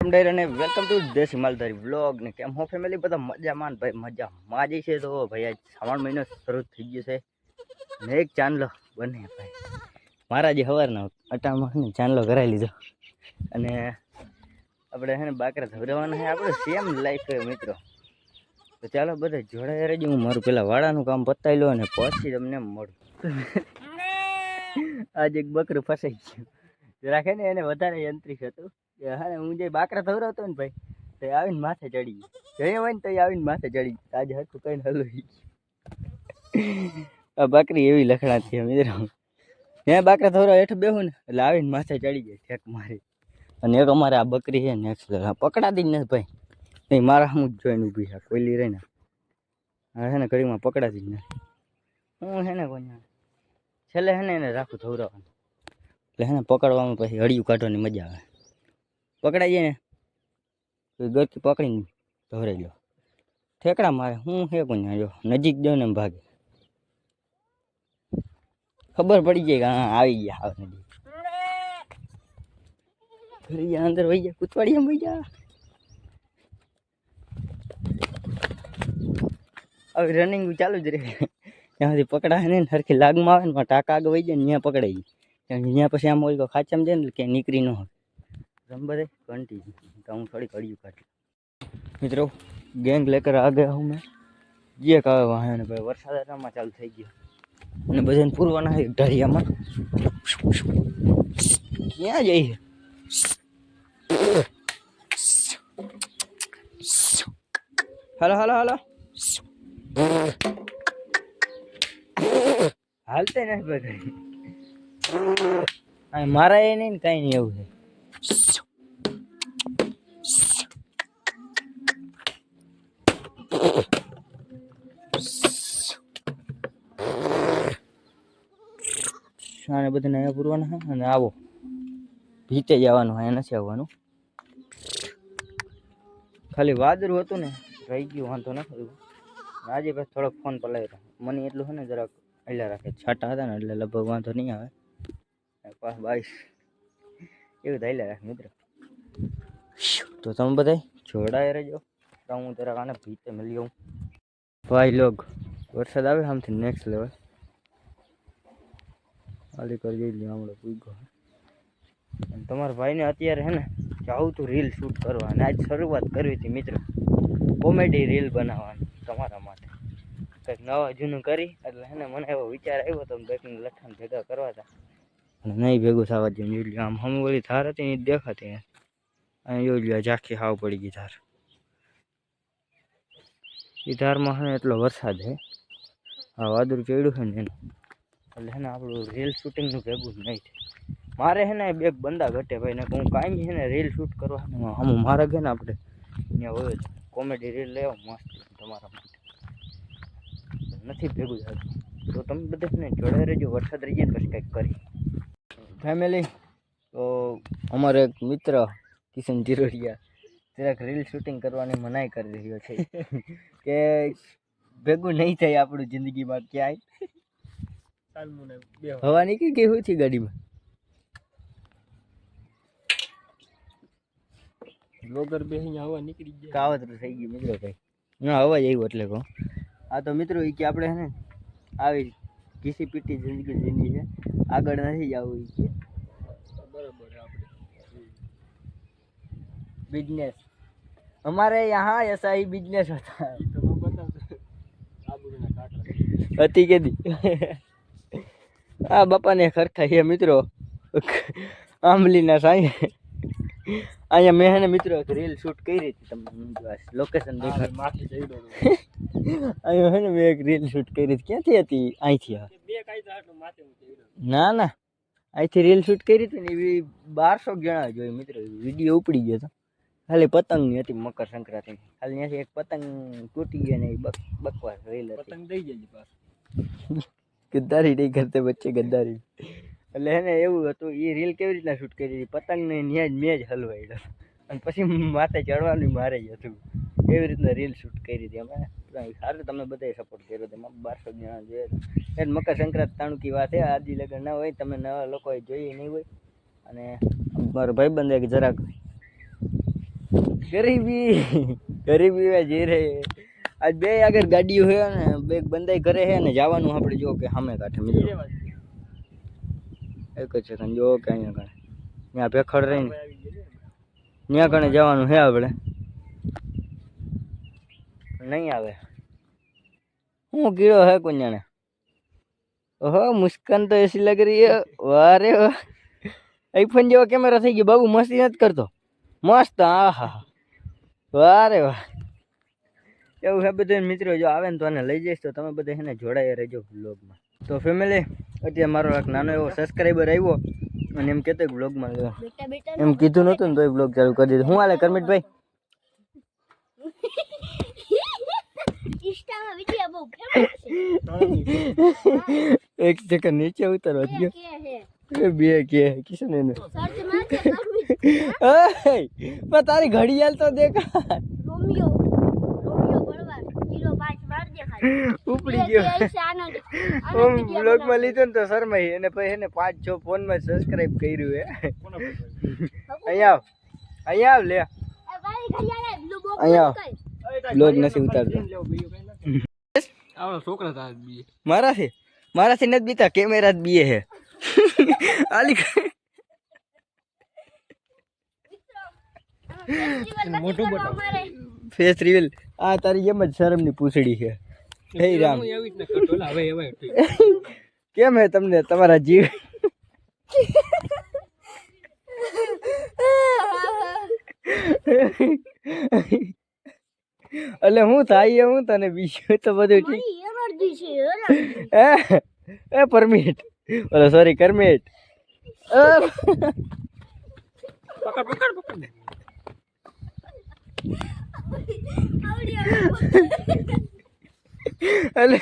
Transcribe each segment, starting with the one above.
ડાયર અને welcome to દેશી માલધારી vlog ને કેમ હો ફેમિલી બધા મજામાં ભાઈ મજા માજી છે. તો ભાઈ આજ શ્રાવણ મહિનો શરૂ થઈ ગયો છે ને એક ચાંદલો બને ભાઈ મારા જે સવારના અટાણમાં ને ચાંદલો કરાવી લીધો અને આપણે છે ને બાકરા ધવરાવાના છે આપણે સેમ લાઈફ છે મિત્રો. તો ચાલો બધા જોડાઈ રહેજો, હું મારું પેલા વાડાનું કામ પતાવી લો અને પછી તમને મળું. આજે એક બકરું ફસાઈ ગયું જરાક ને એને વધારે યંત્રિક હતું. હા હું જે બાકરા ધવરાવતો ને ભાઈ તો આવીને માથે ચડી ગયું, જઈએ હોય ને તો આવીને માથે ચડી ગયું. આજે હરખું કઈને હલવી આ બકરી એવી લખણા છે મિત્રો. ત્યાં બાકરા ધવરાવ હેઠ બેહું ને એટલે આવીને માથે ચડી જાય ઠેક મારી. અને એક અમારે આ બકરી છે નેક્સ્ટ લેવલ પકડાતી જ નથી ભાઈ, નહીં મારા હું જ જોઈને ઊભી છે કોયલી રહીને. હા છે ને ઘડીમાં પકડાતી જ નથી. હું છે ને કોઈ છેલ્લે છે ને એને રાખું ધવરાવાનું એટલે છે ને પકડવામાં પછી હળિયું કાઢવાની મજા આવે. પકડાઈ જાય ને તો ગરકી પકડીને ધવરાઈ લો. ઠેકડા મારે હું છે કોઈ જો નજીક દો ને ભાગે ખબર પડી જાય કે હા આવી ગયા આવે નજીક. ઘરી ગયા અંદર વહી ગયા કૂતવાડી એમ વહી ગયા. હવે રનિંગ ચાલુ જ રહે ત્યાં સુધી પકડાય ને સરખી લાગમાં આવે ને ટાંકા આગળ વહી જાય ને ત્યાં પકડાઈ ગઈ. ત્યાં પછી આમ હોય તો ખાચામાં જાય ને કે નીકળી ન હોય રંબરે કન્ટિન્યુ. तो हूँ थोड़ी कड़ी काट मित्रों गैंग लेकर आ गया हूँ मैं. ये कहा वहाँ ने भाई वरसाद चालू થઈ ગયો અને બધાને પૂરવાના છે ઢારિયામાં. ક્યાં જઈએ હાલો હાલો હાલો હાલતે નથી બધા મારા એ નહીં ને કઈ નહીં એવું છે. આને બધાને અહીંયા પૂરવાના છે અને આવો ભીતે જવાનું અહીંયા નથી આવવાનું. ખાલી વાદળું હતું ને રહી ગયું વાંધો નથી. આજે બસ થોડોક ફોન પલાવ્યો મને એટલું છે ને જરાક એટલે રાખે છાંટા હતા ને એટલે લગભગ વાંધો નહીં આવે. પાસ 22 એવું થાય રાખે મિત્રો. તો તમે બધા જોડાઈ રહેજો તો હું જરાક આને ભીતે મળી આવું. ભાઈ લોગ વરસાદ આવે આમથી નેક્સ્ટ લેવલ ખાલી કરી જઈ લે હમણાં પૂગો. તમારા ભાઈને અત્યારે હે ને જાઉં તું રીલ શૂટ કરવા અને આજ શરૂઆત કરવી હતી મિત્રો કોમેડી રીલ બનાવવાની તમારા માટે. કંઈક નવા જૂનું કરી એટલે હે ને મને એવો વિચાર આવ્યો તો બેકને લઠાણ ભેગા કરવા હતા અને નહીં ભેગું થવા દે. જોઈ આમ હમ ઓલી ધાર હતી એ દેખાતી અહીં જોઈ લ્યો ઝાંખી હાવ પડી ગઈ ધાર. એ ધારમાં હે એટલો વરસાદ હે આ વાદળું ચડ્યું છે ને એનું એટલે હે ને આપણું રીલ શૂટિંગનું ભેગું જ નહીં થાય. મારે છે ને બે બંદા ઘટે ભાઈ ને હું કાંઈ છે ને રીલ શૂટ કરવાનું હમ મારા ઘે ને આપણે ત્યાં હોય કોમેડી રીલ લેવા મસ્ત તમારા માટે નથી ભેગું થતું. તો તમે બધા ને જોડાઈ રહેજો વરસાદ રહી જાય પછી કંઈક કરી ફેમિલી. તો અમારો એક મિત્ર કિશન જીરોડિયા જરાક રીલ શૂટિંગ કરવાની મનાઈ કરી રહ્યો છે કે ભેગું નહીં થાય આપણું જિંદગીમાં ક્યાંય. હવા નીકળી ગઈ શું છે ગાડીમાં બ્લોગર બે અહીંયા હવા નીકળી ગઈ કાવતરું થઈ ગયું મિત્રો ભાઈ ના અવાજ આવ્યો એટલે કહું. આ તો મિત્રો એ કે આપણે હે ને આવી ઘીસી પીટી જિંદગી છે આગળ નથી જવું એ કે બરાબર. આપણે बिजनेस हमारे यहाँ ऐसा ही बिजनेस होता है હતી કે દી આ બાપાને ખરખા છે મિત્રો આંબલીના સાંઈ. અહીંયા મેં ને મિત્રો એક રીલ શૂટ કરી હતી તમને લોકેશન દેખાડ અહીંયા હે ને મેં એક રીલ શૂટ કરી હતી. ક્યાંથી હતી અહીંથી ના ના અહીંથી રીલ શૂટ કરી હતી ને એવી 1200 જણા જોઈ મિત્રો. વિડીયો ઉપડી ગયો હતો ખાલી પતંગની હતી મકર સંક્રાંતિ ખાલી ત્યાંથી એક પતંગ તૂટી ગયો ને એ બકવાસ રીલ હતી. પતંગ દઈ જાય પાસ ગદ્દારી નહીં કરતે બચ્ચે ગદ્દારી. એટલે હે ને એવું હતું એ રીલ કેવી રીતના શૂટ કરી હતી પતંગને ન્યા જ મેં જ હલવાઈ અને પછી માથે ચડવાનું મારે જ હતું એવી રીતના રીલ શૂટ કરી હતી અમે. સારું તમે બધાએ સપોર્ટ કર્યો હતો. 1200 જણા જોઈએ એ મકર સંક્રાંતિ તાણુકી વાત છે. આજી લગન ના હોય તમે નવા લોકોએ જોઈએ નહીં હોય અને મારો ભાઈબંધ એક જરાક ગરીબી में जी रहे आज બે આગળ ગાડીઓ હે ને બે બંદાઈ ઘરે હે ને જવાનું આપણે જો કે સામે કાંઠે મિત્રો એક જ સેકન્ડ જો કે અહીંયા કાંઠે ત્યાં ભેખડ રહીને ત્યાં કણે જવાનું હે આપણે नहीं आवे हूँ कीड़ो है कुंजाने ओहो मुस्कान तो ऐसी लग रही है वाह रे वाह आईफोन जेवा कैमरा थी गयो बाबू मस्ती नत करतो मस्त आहा वाह रे वाह એવું હે બધું મિત્રો જો આવે ને તો આને લઈ જઈશ તો તમે બધા એને જોડાયા રહેજો વ્લોગમાં તો ફેમિલી અત્યારે મારો એક નાનો એવો સબસ્ક્રાઇબર આવ્યો અને એમ કહેતો કે વ્લોગમાં લેવા એમ કીધું નતું ને તોય વ્લોગ ચાલુ કરી દીધું હું હાલે કરમિતભાઈ इंस्टा में वीडियो बहुत फेमस है एक सेकंड नीचे उतर क्या गया है बे के किसने ने सर्च मार के करमित पर तारी घड़ियाल तो देखा रोमियो बड़वा 05 मार दे खाली ઉપડી ગયો ऐसे आनंद ઓમ વ્લોગ માં લીધો ને તો શરમાઈ અને પછી એને 5-6 ફોન માં સબસ્ક્રાઇબ કર્યું હે અહીંયા આવ લે ભાઈ ઘડિયાળે બ્લુ બોક્સ અહીંયા વ્લોગ નથી ઉતારતો આવડો છોકરા તાર બી મારાથી નથી બીતા કેમેરા જ બીએ હે આલી મોટું બટન ફેસ રિવીલ આ તારી એમ જ શરમની પૂછડી છે હે રામ હું એવી જ ન કરતો લા હવે હવે કેમ હે તમને તમારા જીવ એટલે હું થાય હું તને બીજું તો બધું ઠીક એનર્જી છે એ પરમિટ ઓલો સોરી કરમિટ પકડ એટલે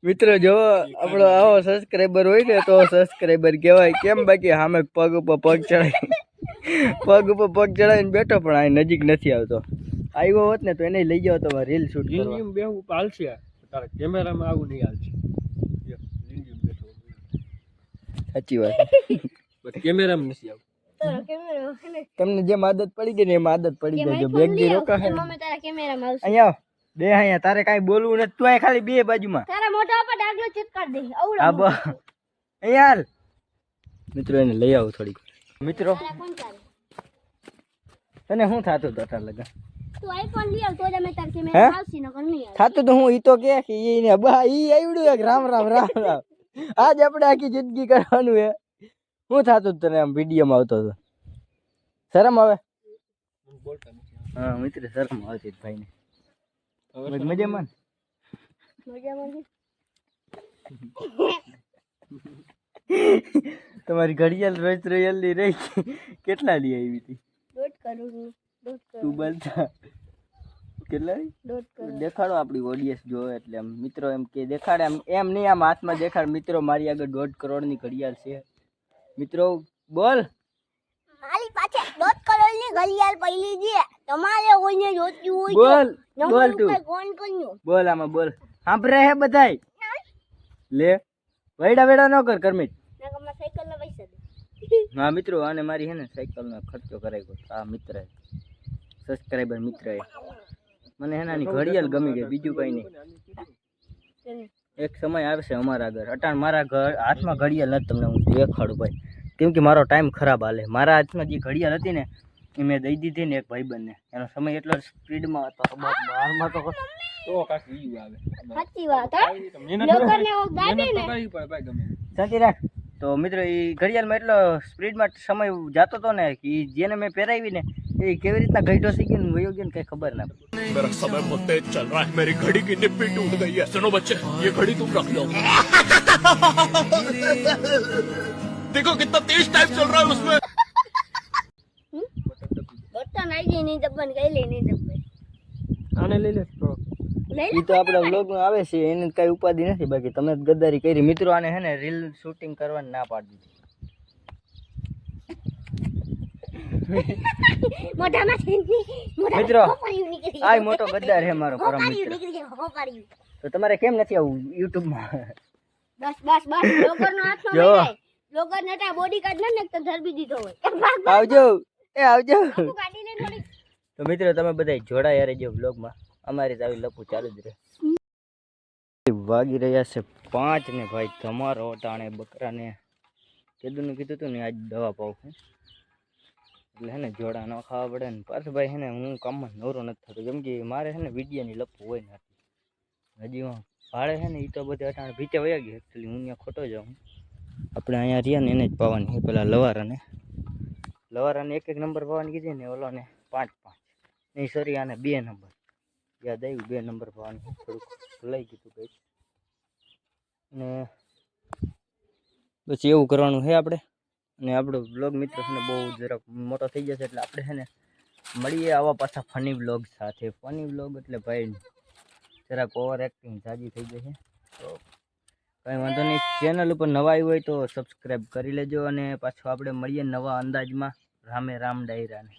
મિત્રો જો આપણો આવો સબસ્ક્રાઇબર હોય ને તો સબસ્ક્રાઇબર કહેવાય કેમ બાકી સામે પગ ઉપર પગ ચડાવીને બેઠો પણ આ નજીક નથી આવતો આવ્યો હોત ને તો એને લઈ જાવ તો રીલ શૂટ કરવા લીંજીમ બેહું હાલશે તારા કેમેરામાં આવું નહીં હાલશે લીંજીમ બેઠો સાચી વાત બટ કેમેરામાં નથી આવું તારા કેમેરા તમને જેમ આદત પડી ગઈ ને એમ આદત પડી ગઈ જો બેગ દી રોકા હે મમ્મી તારા કેમેરામાં આવશે અહીંયા આવ. બે અહીંયા તારે કાંઈ બોલવું નથી તું અહીં ખાલી બે બાજુમાં તારા મોઢા ઉપર ડાગલો ચિપકાડ દે આવડો હા બસ અહીંયા હાલ મિત્રો એને લઈ આવું થોડીક મિત્રો તારા કોણ ચાલે તને શું થતું હતું તાર લગા તું આઈફોન લઈ આવ તો જ અમે તાર હે? કેમેરા આવશે નકર નહીં આવે થતું તો હું ઈ તો કે ઈને બા ઈ આવડ્યું એક રામ રામ આજ આપણે આખી જિંદગી કરવાનું હે શું થતું હતું તને આમ વિડીયોમાં આવતો હતો શરમ આવે બોલતા નથી હા મિત્ર શરમ આવતી જ ભાઈને હવે મજામાં મજામાં છે? તમારી ઘડિયાળ રોજ રોયલની રહી કેટલા લી આવી હતી દોઢ કરોડ નું દોઢ તું કરોડ બોલતા કેટલા દોઢ કરોડ દેખાડો આપણી ઓડિયન્સ જોવે એટલે આમ મિત્રો એમ કે દેખાડે એમ નહીં આમ હાથમાં દેખાડ મિત્રો મારી આગળ 1.5 કરોડની ઘડિયાળ છે મિત્રો બોલ મારી પાસે 1.5 કરોડ ની ઘડિયાળ પડી છે તમારે કોઈને જોતી હોય બોલ બોલ તું ફોન કર્યો બોલ આમાં બોલ સાંભળે હે બધાય લે વૈડા વેડા ન કર કરમિત નકરમાં સાયકલ ના પૈસા દે હા મિત્રો આને મારી હે ને સાયકલનો ખર્ચો કરાવ્યો આ મિત્ર સબસ્ક્રાઇબર મિત્ર મને હે નાની ઘડિયાળ ગમી ગઈ બીજું કઈ નહીં એક સમય આવશે અમારા આગળ અટાણ મારા હાથમાં ઘડિયાળ નથી તમને હું દેખાડું ભાઈ કેમ કે મારો ટાઈમ ખરાબ હાલે મારા હાથમાં જે ઘડિયાળ હતી ને એ મેં દઈ દીધી ને એક ભાઈબંધને એનો સમય એટલો સ્પીડમાં હતો બહારમાં તો તો કાક વીડિયો આવે સાચી વાત હા મહેનત લોકોને ઓ ગાડી ને કરવી પડે ભાઈ ગમે શાંતિ રાખ તો મિત્રો એ ઘડિયાળમાં એટલો સ્પીડમાં સમય જતો હતો ને કે ઈ જેને મેં પહેરાવી ને એ કેવી રીતના ઘટો શીખી ને વયો ગયો ને કઈ ખબર ના પડી मेरा समय बहुत तेज चल रहा है मेरी घड़ी की निप्पी टूट गई है सुनो बच्चे ये घड़ी तुम रख लो देखो कितना तेज टाइम चल रहा है उसमें બટન આવી ગઈ નહીં દબન કઈ લે નહીં દબન આને લઈ લે તો લઈ એ તો આપણા વ્લોગમાં આવે છે એને કઈ ઉપાધિ નથી બાકી તમે જ ગદ્દારી કરી મિત્રો આને હે ને રીલ શૂટિંગ કરવાની ના પાડી દીધી મોઢામાં મિત્રો હોપાડ્યું નીકળી આ મોટો ગદ્દાર હે મારો પરમ હોપાડ્યું મિત્ર નીકળી હોપાડ્યું તો તમારે કેમ નથી આવું યુટ્યુબમાં બસ બસ બસ લોકોનો હાથમાં જો. મળી જાય લોકો નટા બોડી કાર્ડ ન નાખતો ધરબી દીધો હોય આવજો એ આવજો તું ગાડી લઈને થોડી તો મિત્રો તમે બધા જોડાયા રહેજો વ્લોગમાં. અમારી તો આવી લપુ ચાલુ જ રહે. વાગી રહ્યા છે 5 ને ભાઈ તમારો ટાણે બકરાને કીધું હતું ને આજ દવા પાઉં છું એટલે હે ને જોડા ન ખાવા પડે ને પાછું ભાઈ હે ને હું કામમાં નવરો નથી થતો કેમ કે મારે હે ને વિડીયાની લપુ હોય ને હજી હું ભાડે છે ને એ તો બધે અટાણે ભીતે વયા ગયો એકચ્યુઅલી હું ત્યાં ખોટો જાઉં. આપણે અહીંયા રહ્યા ને એને જ પાવાની છે પેલા લવારાને 1 નંબર પાવાની કીધી ને ઓલોને 5 નહીં સોરી આને 2 નંબર યાદ આવ્યું 2 નંબર પાવાની થોડુંક લઈ ગયું કંઈક ને પછી એવું કરવાનું છે આપણે. અને આપણો વ્લોગ મિત્રો છે ને બહુ જરાક મોટો થઈ જશે એટલે આપણે છે ને મળીએ આવા પાછા ફની વ્લોગ સાથે. ફની વ્લોગ એટલે ભાઈ જરાક ઓવર એક્ટિંગ જાજી થઈ જશે તો કંઈ વાંધો નહીં. ચેનલ ઉપર નવા આવ્યું હોય તો સબસ્ક્રાઈબ કરી લેજો અને પાછું આપણે મળીએ નવા અંદાજમાં રામે રામ ડાયરાને.